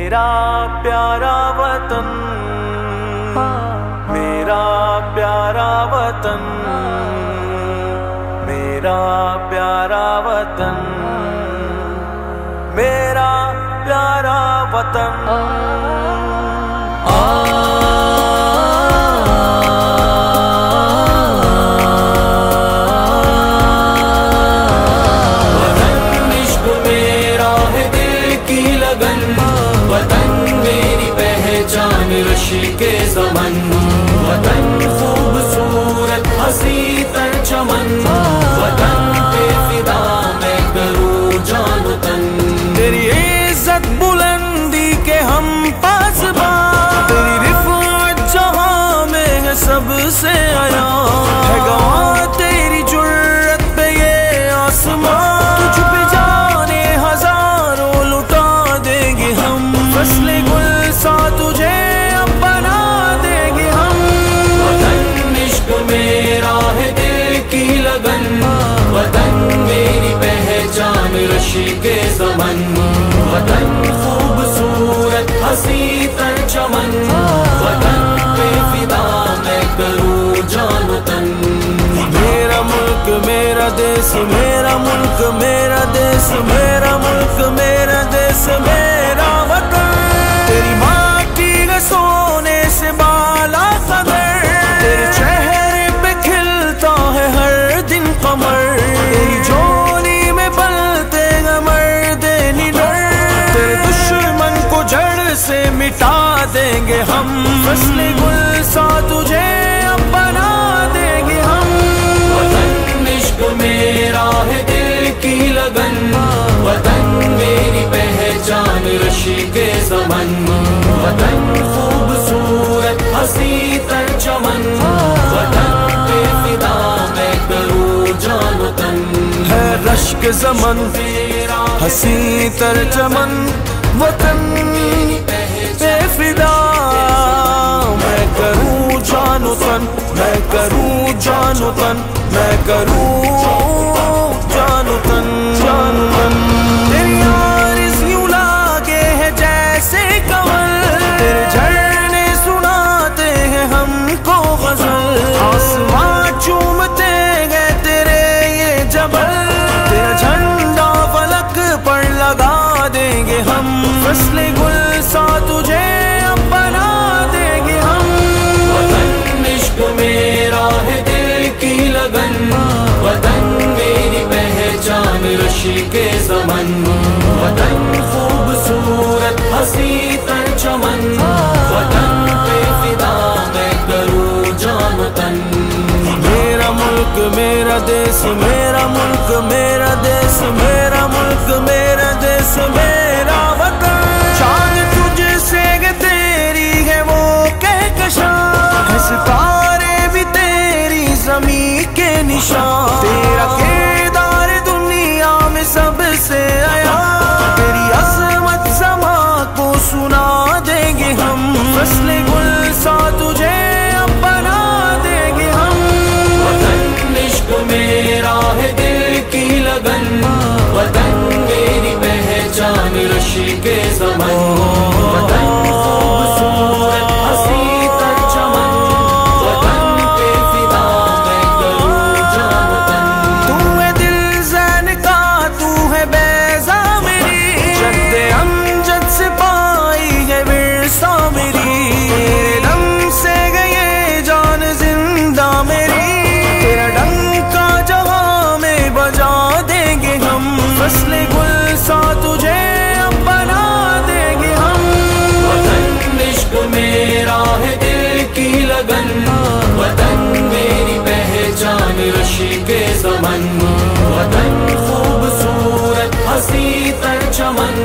मेरा प्यारा वतन, मेरा प्यारा वतन, मेरा प्यारा वतन, मेरा प्यारा वतन। वतन इश्क मेरा है दिल की लगन, वतन मेरी पहचान रशी के ज़मन, वतन खूबसूरत हसी तर चमन, वतन पे फिदा मैं करूँ जान तन। तेरी इज्जत बुलंदी के हम पासबा, तेरी रिफ़अत जहाँ में है सबसे आया, है गवाह तेरी जुर्रत पे ये आसमां, तुझ पे जाने हजारों लुटा देंगे हम, फसले गुल सा तुझे अब बना देंगे हम। वतन इश्क मेरा है दिल की लगन, वतन मेरी पहचान रशी के ज़मन, वतन खूबसूरत हसी तर चमन, वतन पे फिदा मैं करूँ जान तन। मेरा मुल्क मेरा देश, मेरा मुल्क मेरा देश, मेरा मुल्क मेरा देश, मेरा वतन। तेरी माटी का सोने से बाला कदर, तेरे चेहरे पे खिलता है हर दिन कमर, तेरी झोली में पलते हैं मर्दे निडर, तेरे दुश्मन को जड़ से मिटा देंगे हम, फसले गुल सा तुझे अब बना देंगे हम। वतन इश्क मेरा है दिल की लगन, वतन मेरी पहचान रशी के ज़मन, वतन खूबसूरत हसी तर चमन, वतन पे फिदा मैं करूँ जान तन। है रश्क ज़मन हसी तर चमन, वतन पे फिदा मैं करूँ जान तन, मैं करूँ जान तन, मैं करूँ जान तन, जान तन। तेरी आरिज़ यूं लागे है जैसे कमल, तेरे झरने सुनाते हैं हमको गज़ल, आसमां चूमते हैं तेरे ये जबल, तेरा झंडा फलक पर लगा देंगे हम, फसले गुल सा तुझे अब बना देंगे हम। वतन इश्क मेरा है दिल की लगन, वतन मेरी पहचान रशी के ज़मन, वतन खूबसूरत हसी तर चमन, वतन पे फिदा मैं करूँ जान तन। मेरा मुल्क मेरा देश, मेरा मुल्क मेरा देश, मेरा मुल्क मेरा देश, मेरा वतन। चाँद तुझसे तेरी है वो कहकशां, है सितारे भी तेरी ज़मीं के निशान, तेरा किरदार दुनिया में सबसे आया, तेरी अज़मत समा को सुना देंगे हम, फसले गुल सा तुझे अब बना देंगे हम। वतन इश्क मेरा है दिल की लगन, वतन मेरी पहचान रशी के ज़मन, वतन खूबसूरत हसी तर चमन, वतन पे फिदा मैं करूँ जान तन। तू है दिल ज़ैन का, तू है बैज़ा मेरी, जद्दे अमजद से पाई है विरसा मेरी, तेरे दम से गए जान जिंदा मेरी, तेरा डंका जहाँ में बजा देंगे हम, फसले गुल सा तुझे अब बना देंगे हम। वतन इश्क मेरा है दिल की लगन, वतन मेरी पहचान रशी के ज़मन, वतन खूबसूरत हसी तर चमन,